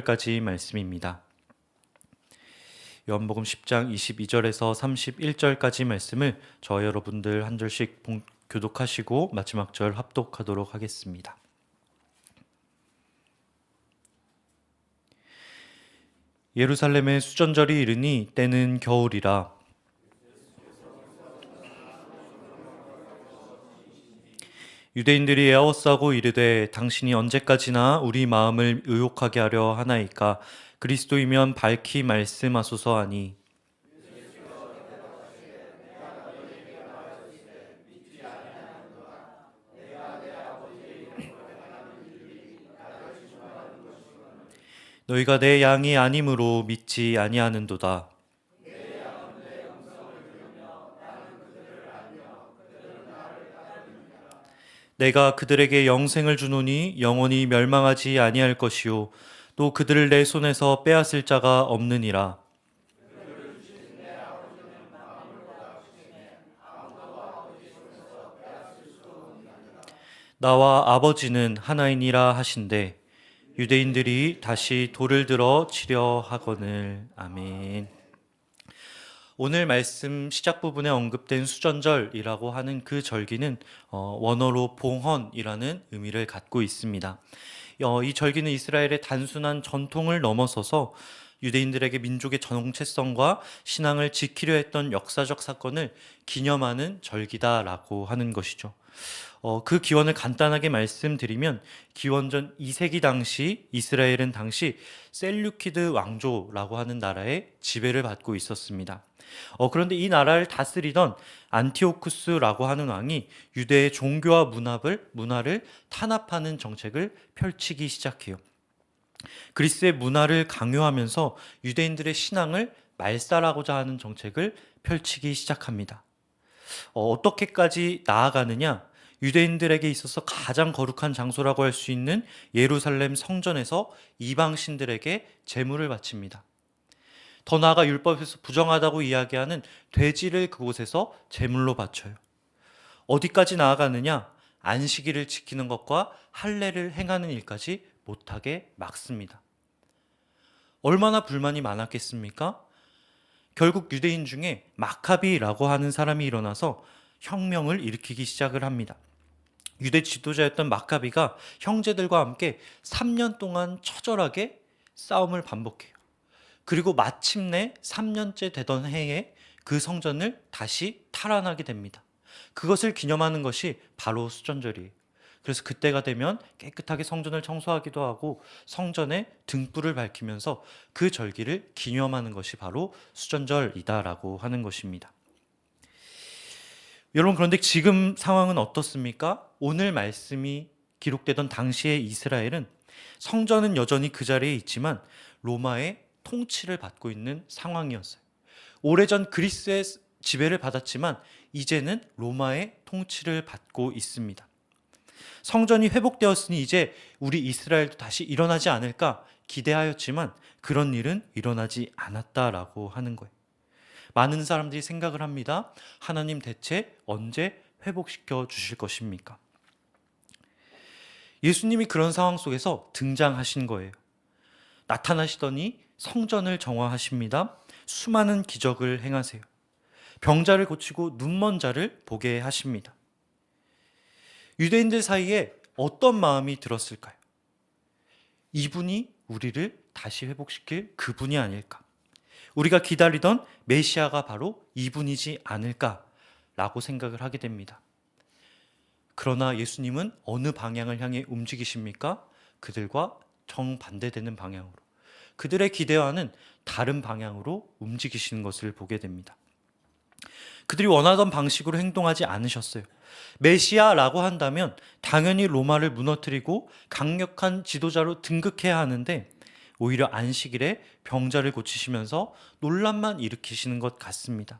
까지 말씀입니다. 요한복음 10장 22절에서 31절까지 말씀을 저와 여러분들 한 절씩 교독하시고 마지막 절 합독하도록 하겠습니다. 예루살렘의 수전절이 이르니 때는 겨울이라. 유대인들이 에워싸고 이르되 당신이 언제까지나 우리 마음을 의혹하게 하려 하나이까? 그리스도이면 밝히 말씀하소서 하니, 너희가 내 양이 아님으로 믿지 아니하는도다. 내가 그들에게 영생을 주노니 영원히 멸망하지 아니할 것이요 또 그들을 내 손에서 빼앗을 자가 없느니라. 나와 아버지는 하나이니라 하신대 유대인들이 다시 돌을 들어 치려 하거늘. 아멘. 오늘 말씀 시작 부분에 언급된 수전절이라고 하는 그 절기는 원어로 봉헌이라는 의미를 갖고 있습니다. 이 절기는 이스라엘의 단순한 전통을 넘어서서 유대인들에게 민족의 정체성과 신앙을 지키려 했던 역사적 사건을 기념하는 절기다라고 하는 것이죠. 그 기원을 간단하게 말씀드리면 기원전 2세기 당시 이스라엘은 당시 셀류키드 왕조라고 하는 나라의 지배를 받고 있었습니다. 그런데 이 나라를 다스리던 안티오쿠스라고 하는 왕이 유대의 종교와 문화를 탄압하는 정책을 펼치기 시작해요. 그리스의 문화를 강요하면서 유대인들의 신앙을 말살하고자 하는 정책을 펼치기 시작합니다. 어떻게까지 나아가느냐? 유대인들에게 있어서 가장 거룩한 장소라고 할 수 있는 예루살렘 성전에서 이방신들에게 제물을 바칩니다. 더 나아가 율법에서 부정하다고 이야기하는 돼지를 그곳에서 제물로 바쳐요. 어디까지 나아가느냐? 안식일을 지키는 것과 할례를 행하는 일까지 못하게 막습니다. 얼마나 불만이 많았겠습니까? 결국 유대인 중에 마카비라고 하는 사람이 일어나서 혁명을 일으키기 시작을 합니다. 유대 지도자였던 마카비가 형제들과 함께 3년 동안 처절하게 싸움을 반복해요. 그리고 마침내 3년째 되던 해에 그 성전을 다시 탈환하게 됩니다. 그것을 기념하는 것이 바로 수전절이에요. 그래서 그때가 되면 깨끗하게 성전을 청소하기도 하고 성전에 등불을 밝히면서 그 절기를 기념하는 것이 바로 수전절이다라고 하는 것입니다. 여러분, 그런데 지금 상황은 어떻습니까? 오늘 말씀이 기록되던 당시의 이스라엘은 성전은 여전히 그 자리에 있지만 로마의 통치를 받고 있는 상황이었어요. 오래전 그리스의 지배를 받았지만 이제는 로마의 통치를 받고 있습니다. 성전이 회복되었으니 이제 우리 이스라엘도 다시 일어나지 않을까 기대하였지만 그런 일은 일어나지 않았다라고 하는 거예요. 많은 사람들이 생각을 합니다. 하나님 대체 언제 회복시켜 주실 것입니까? 예수님이 그런 상황 속에서 등장하신 거예요. 나타나시더니 성전을 정화하십니다. 수많은 기적을 행하세요. 병자를 고치고 눈먼 자를 보게 하십니다. 유대인들 사이에 어떤 마음이 들었을까요? 이분이 우리를 다시 회복시킬 그분이 아닐까? 우리가 기다리던 메시아가 바로 이분이지 않을까라고 생각을 하게 됩니다. 그러나 예수님은 어느 방향을 향해 움직이십니까? 그들과 정반대되는 방향으로, 그들의 기대와는 다른 방향으로 움직이시는 것을 보게 됩니다. 그들이 원하던 방식으로 행동하지 않으셨어요. 메시아라고 한다면 당연히 로마를 무너뜨리고 강력한 지도자로 등극해야 하는데 오히려 안식일에 병자를 고치시면서 논란만 일으키시는 것 같습니다.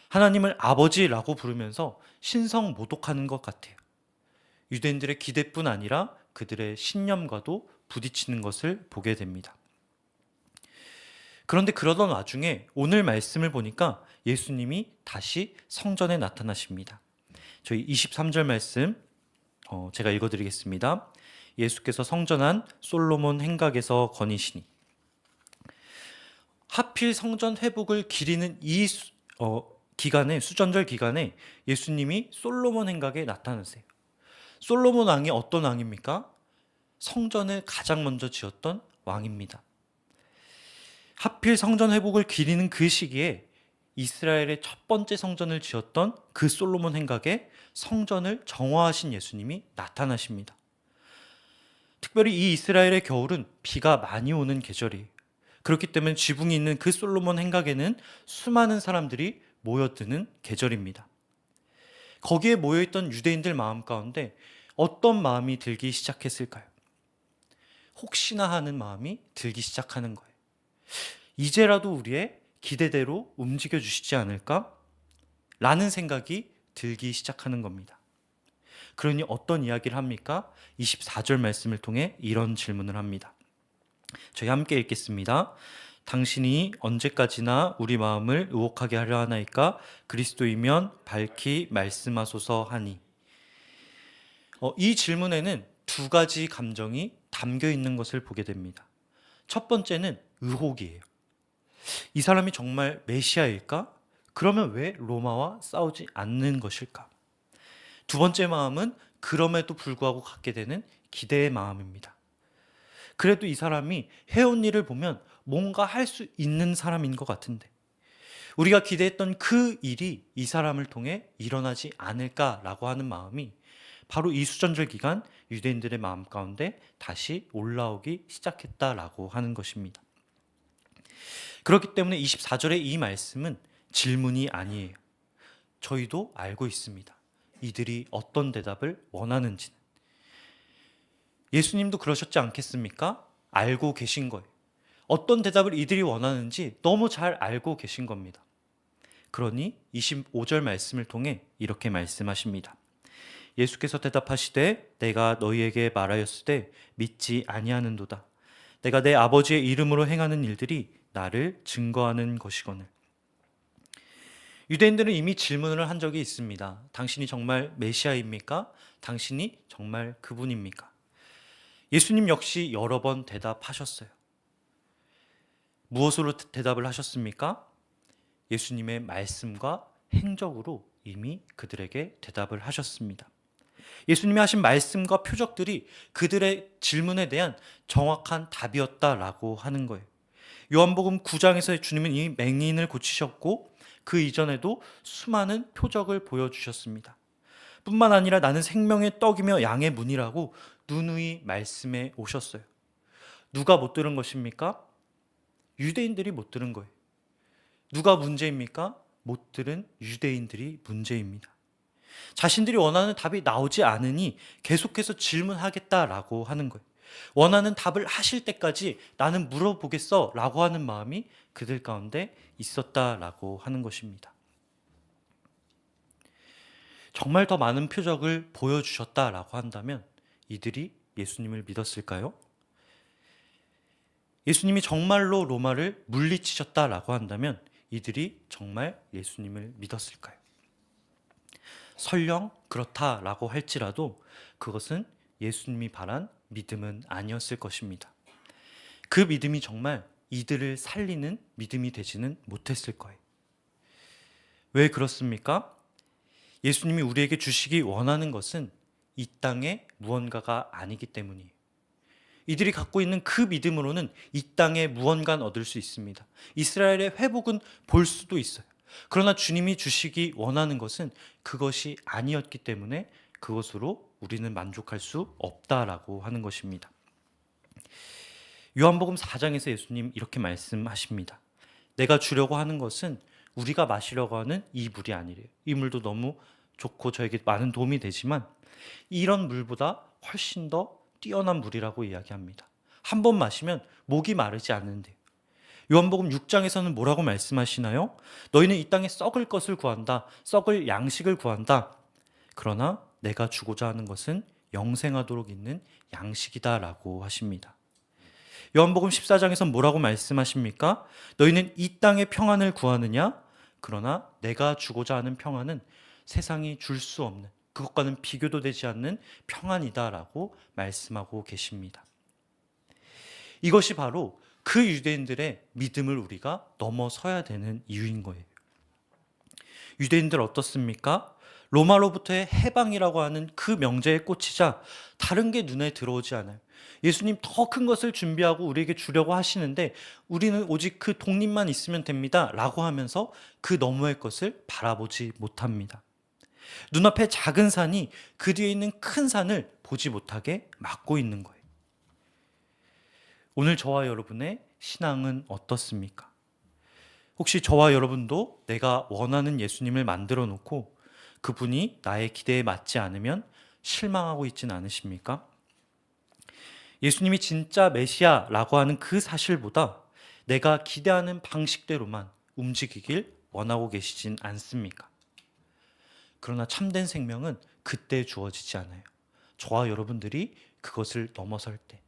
하나님을 아버지라고 부르면서 신성 모독하는 것 같아요. 유대인들의 기대뿐 아니라 그들의 신념과도 부딪히는 것을 보게 됩니다. 그런데 그러던 와중에 오늘 말씀을 보니까 예수님이 다시 성전에 나타나십니다. 저희 23절 말씀 제가 읽어드리겠습니다. 예수께서 성전한 솔로몬 행각에서 거니시니. 하필 성전 회복을 기리는 이 기간에, 수전절 기간에 예수님이 솔로몬 행각에 나타나세요. 솔로몬 왕이 어떤 왕입니까? 성전을 가장 먼저 지었던 왕입니다. 하필 성전 회복을 기리는 그 시기에 이스라엘의 첫 번째 성전을 지었던 그 솔로몬 행각에 성전을 정화하신 예수님이 나타나십니다. 특별히 이 이스라엘의 겨울은 비가 많이 오는 계절이에요. 그렇기 때문에 지붕이 있는 그 솔로몬 행각에는 수많은 사람들이 모여드는 계절입니다. 거기에 모여있던 유대인들 마음 가운데 어떤 마음이 들기 시작했을까요? 혹시나 하는 마음이 들기 시작하는 거예요. 이제라도 우리의 기대대로 움직여 주시지 않을까? 라는 생각이 들기 시작하는 겁니다. 그러니 어떤 이야기를 합니까? 24절 말씀을 통해 이런 질문을 합니다. 저희 함께 읽겠습니다. 당신이 언제까지나 우리 마음을 의혹하게 하려 하나이까? 그리스도이면 밝히 말씀하소서 하니. 이 질문에는 두 가지 감정이 담겨 있는 것을 보게 됩니다. 첫 번째는 의혹이에요. 이 사람이 정말 메시아일까? 그러면 왜 로마와 싸우지 않는 것일까? 두 번째 마음은 그럼에도 불구하고 갖게 되는 기대의 마음입니다. 그래도 이 사람이 해온 일을 보면 뭔가 할 수 있는 사람인 것 같은데 우리가 기대했던 그 일이 이 사람을 통해 일어나지 않을까라고 하는 마음이 바로 이 수전절 기간 유대인들의 마음 가운데 다시 올라오기 시작했다라고 하는 것입니다. 그렇기 때문에 24절의 이 말씀은 질문이 아니에요. 저희도 알고 있습니다. 이들이 어떤 대답을 원하는지는. 예수님도 그러셨지 않겠습니까? 알고 계신 거예요. 어떤 대답을 이들이 원하는지 너무 잘 알고 계신 겁니다. 그러니 25절 말씀을 통해 이렇게 말씀하십니다. 예수께서 대답하시되 내가 너희에게 말하였으되 믿지 아니하는도다. 내가 내 아버지의 이름으로 행하는 일들이 나를 증거하는 것이거늘. 유대인들은 이미 질문을 한 적이 있습니다. 당신이 정말 메시아입니까? 당신이 정말 그분입니까? 예수님 역시 여러 번 대답하셨어요. 무엇으로 대답을 하셨습니까? 예수님의 말씀과 행적으로 이미 그들에게 대답을 하셨습니다. 예수님이 하신 말씀과 표적들이 그들의 질문에 대한 정확한 답이었다라고 하는 거예요. 요한복음 9장에서 주님은 이미 맹인을 고치셨고 그 이전에도 수많은 표적을 보여주셨습니다. 뿐만 아니라 나는 생명의 떡이며 양의 문이라고 누누이 말씀해 오셨어요. 누가 못 들은 것입니까? 유대인들이 못 들은 거예요. 누가 문제입니까? 못 들은 유대인들이 문제입니다. 자신들이 원하는 답이 나오지 않으니 계속해서 질문하겠다라고 하는 거예요. 원하는 답을 하실 때까지 나는 물어보겠어 라고 하는 마음이 그들 가운데 있었다라고 하는 것입니다. 정말 더 많은 표적을 보여주셨다라고 한다면 이들이 예수님을 믿었을까요? 예수님이 정말로 로마를 물리치셨다라고 한다면 이들이 정말 예수님을 믿었을까요? 설령 그렇다라고 할지라도 그것은 예수님이 바란 믿음은 아니었을 것입니다. 그 믿음이 정말 이들을 살리는 믿음이 되지는 못했을 거예요. 왜 그렇습니까? 예수님이 우리에게 주시기 원하는 것은 이 땅의 무언가가 아니기 때문이에요. 이들이 갖고 있는 그 믿음으로는 이 땅에 무언가는 얻을 수 있습니다. 이스라엘의 회복은 볼 수도 있어요. 그러나 주님이 주시기 원하는 것은 그것이 아니었기 때문에 그것으로 우리는 만족할 수 없다라고 하는 것입니다. 요한복음 4장에서 예수님 이렇게 말씀하십니다. 내가 주려고 하는 것은 우리가 마시려고 하는 이 물이 아니래요. 이 물도 너무 좋고 저에게 많은 도움이 되지만 이런 물보다 훨씬 더 뛰어난 물이라고 이야기합니다. 한 번 마시면 목이 마르지 않는데요. 요한복음 6장에서는 뭐라고 말씀하시나요? 너희는 이 땅에 썩을 것을 구한다. 썩을 양식을 구한다. 그러나 내가 주고자 하는 것은 영생하도록 있는 양식이다라고 하십니다. 요한복음 14장에서는 뭐라고 말씀하십니까? 너희는 이 땅의 평안을 구하느냐? 그러나 내가 주고자 하는 평안은 세상이 줄 수 없는 그것과는 비교도 되지 않는 평안이다라고 말씀하고 계십니다. 이것이 바로 그 유대인들의 믿음을 우리가 넘어서야 되는 이유인 거예요. 유대인들 어떻습니까? 로마로부터의 해방이라고 하는 그 명제에 꽂히자 다른 게 눈에 들어오지 않아요. 예수님 더 큰 것을 준비하고 우리에게 주려고 하시는데 우리는 오직 그 독립만 있으면 됩니다 라고 하면서 그 너머의 것을 바라보지 못합니다. 눈앞에 작은 산이 그 뒤에 있는 큰 산을 보지 못하게 막고 있는 거예요. 오늘 저와 여러분의 신앙은 어떻습니까? 혹시 저와 여러분도 내가 원하는 예수님을 만들어 놓고 그분이 나의 기대에 맞지 않으면 실망하고 있진 않으십니까? 예수님이 진짜 메시아라고 하는 그 사실보다 내가 기대하는 방식대로만 움직이길 원하고 계시진 않습니까? 그러나 참된 생명은 그때 주어지지 않아요. 저와 여러분들이 그것을 넘어설 때,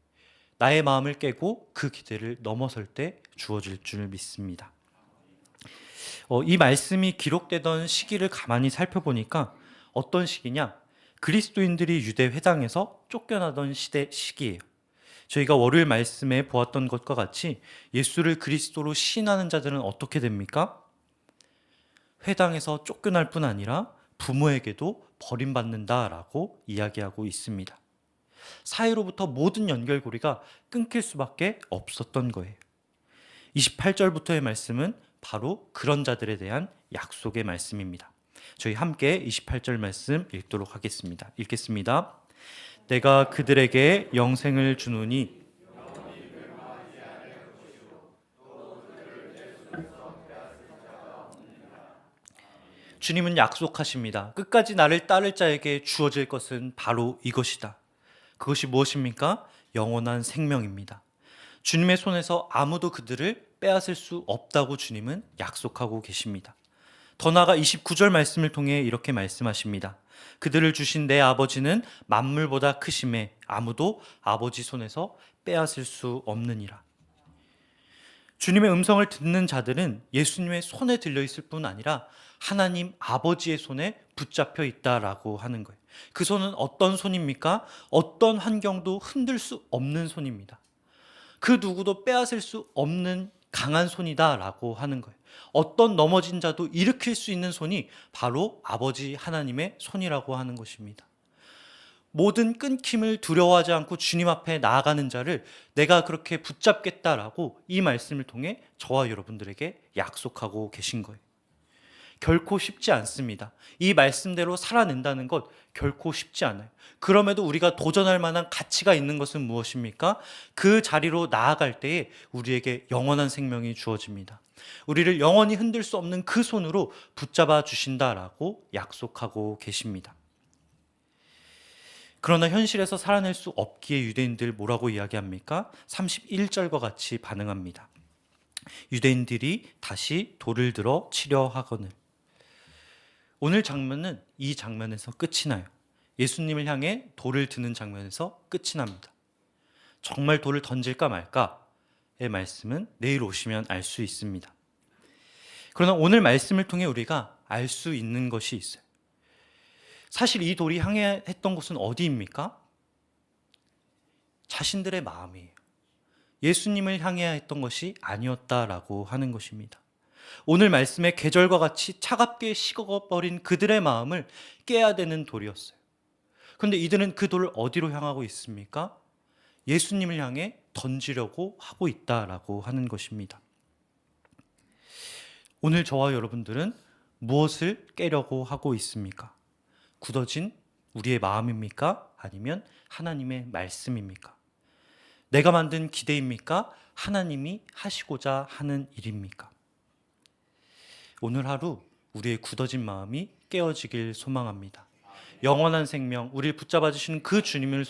나의 마음을 깨고 그 기대를 넘어설 때 주어질 줄 믿습니다. 이 말씀이 기록되던 시기를 가만히 살펴보니까 어떤 시기냐? 그리스도인들이 유대 회당에서 쫓겨나던 시기예요. 저희가 월요일 말씀에 보았던 것과 같이 예수를 그리스도로 시인하는 자들은 어떻게 됩니까? 회당에서 쫓겨날 뿐 아니라 부모에게도 버림받는다라고 이야기하고 있습니다. 사이로부터 모든 연결고리가 끊길 수밖에 없었던 거예요. 28절부터의 말씀은 바로 그런 자들에 대한 약속의 말씀입니다. 저희 함께 28절 말씀 읽도록 하겠습니다. 읽겠습니다. 내가 그들에게 영생을 주노니 주님은 약속하십니다. 끝까지 나를 따를 자에게 주어질 것은 바로 이것이다. 그것이 무엇입니까? 영원한 생명입니다. 주님의 손에서 아무도 그들을 빼앗을 수 없다고 주님은 약속하고 계십니다. 더 나아가 29절 말씀을 통해 이렇게 말씀하십니다. 그들을 주신 내 아버지는 만물보다 크심에 아무도 아버지 손에서 빼앗을 수 없느니라. 주님의 음성을 듣는 자들은 예수님의 손에 들려 있을 뿐 아니라 하나님 아버지의 손에 붙잡혀 있다라고 하는 거예요. 그 손은 어떤 손입니까? 어떤 환경도 흔들 수 없는 손입니다. 그 누구도 빼앗을 수 없는 강한 손이다라고 하는 거예요. 어떤 넘어진 자도 일으킬 수 있는 손이 바로 아버지 하나님의 손이라고 하는 것입니다. 모든 끊김을 두려워하지 않고 주님 앞에 나아가는 자를 내가 그렇게 붙잡겠다라고 이 말씀을 통해 저와 여러분들에게 약속하고 계신 거예요. 결코 쉽지 않습니다. 이 말씀대로 살아낸다는 것 결코 쉽지 않아요. 그럼에도 우리가 도전할 만한 가치가 있는 것은 무엇입니까? 그 자리로 나아갈 때에 우리에게 영원한 생명이 주어집니다. 우리를 영원히 흔들 수 없는 그 손으로 붙잡아 주신다라고 약속하고 계십니다. 그러나 현실에서 살아낼 수 없기에 유대인들 뭐라고 이야기합니까? 31절과 같이 반응합니다. 유대인들이 다시 돌을 들어 치려 하거늘. 오늘 장면은 이 장면에서 끝이 나요. 예수님을 향해 돌을 드는 장면에서 끝이 납니다. 정말 돌을 던질까 말까의 말씀은 내일 오시면 알 수 있습니다. 그러나 오늘 말씀을 통해 우리가 알 수 있는 것이 있어요. 사실 이 돌이 향해 했던 곳은 어디입니까? 자신들의 마음이에요. 예수님을 향해야 했던 것이 아니었다라고 하는 것입니다. 오늘 말씀의 계절과 같이 차갑게 식어버린 그들의 마음을 깨야 되는 돌이었어요. 그런데 이들은 그 돌을 어디로 향하고 있습니까? 예수님을 향해 던지려고 하고 있다라고 하는 것입니다. 오늘 저와 여러분들은 무엇을 깨려고 하고 있습니까? 굳어진 우리의 마음입니까? 아니면 하나님의 말씀입니까? 내가 만든 기대입니까? 하나님이 하시고자 하는 일입니까? 오늘 하루 우리의 굳어진 마음이 깨어지길 소망합니다. 영원한 생명, 우리를 붙잡아 주시는 그 주님의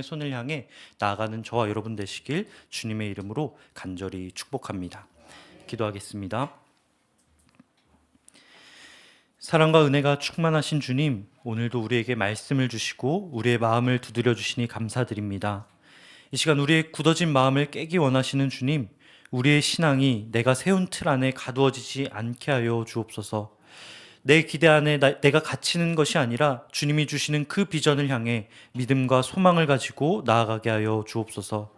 손을 향해 나아가는 저와 여러분 되시길 주님의 이름으로 간절히 축복합니다. 기도하겠습니다. 사랑과 은혜가 충만하신 주님, 오늘도 우리에게 말씀을 주시고 우리의 마음을 두드려 주시니 감사드립니다. 이 시간 우리의 굳어진 마음을 깨기 원하시는 주님, 우리의 신앙이 내가 세운 틀 안에 가두어지지 않게 하여 주옵소서. 내 기대 안에 내가 갇히는 것이 아니라 주님이 주시는 그 비전을 향해 믿음과 소망을 가지고 나아가게 하여 주옵소서.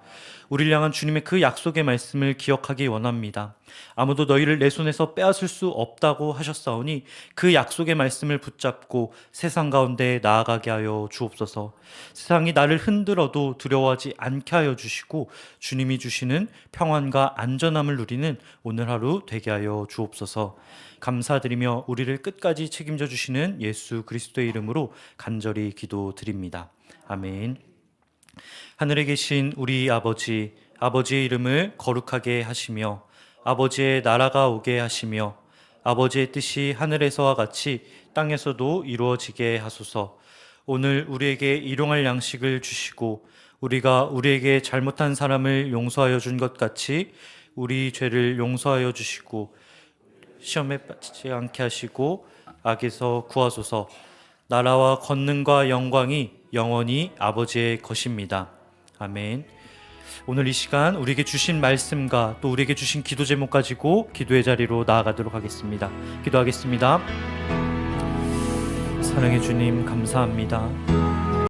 우리를 향한 주님의 그 약속의 말씀을 기억하기 원합니다. 아무도 너희를 내 손에서 빼앗을 수 없다고 하셨사오니 그 약속의 말씀을 붙잡고 세상 가운데 나아가게 하여 주옵소서. 세상이 나를 흔들어도 두려워하지 않게 하여 주시고 주님이 주시는 평안과 안전함을 누리는 오늘 하루 되게 하여 주옵소서. 감사드리며 우리를 끝까지 책임져 주시는 예수 그리스도의 이름으로 간절히 기도드립니다. 아멘. 하늘에 계신 우리 아버지, 아버지의 이름을 거룩하게 하시며 아버지의 나라가 오게 하시며 아버지의 뜻이 하늘에서와 같이 땅에서도 이루어지게 하소서. 오늘 우리에게 일용할 양식을 주시고 우리가 우리에게 잘못한 사람을 용서하여 준 것 같이 우리 죄를 용서하여 주시고 시험에 빠지지 않게 하시고 악에서 구하소서. 나라와 권능과 영광이 영원히 아버지의 것입니다. 아멘. 오늘 이 시간 우리에게 주신 말씀과 또 우리에게 주신 기도 제목 가지고 기도의 자리로 나아가도록 하겠습니다. 기도하겠습니다. 사랑의 주님 감사합니다.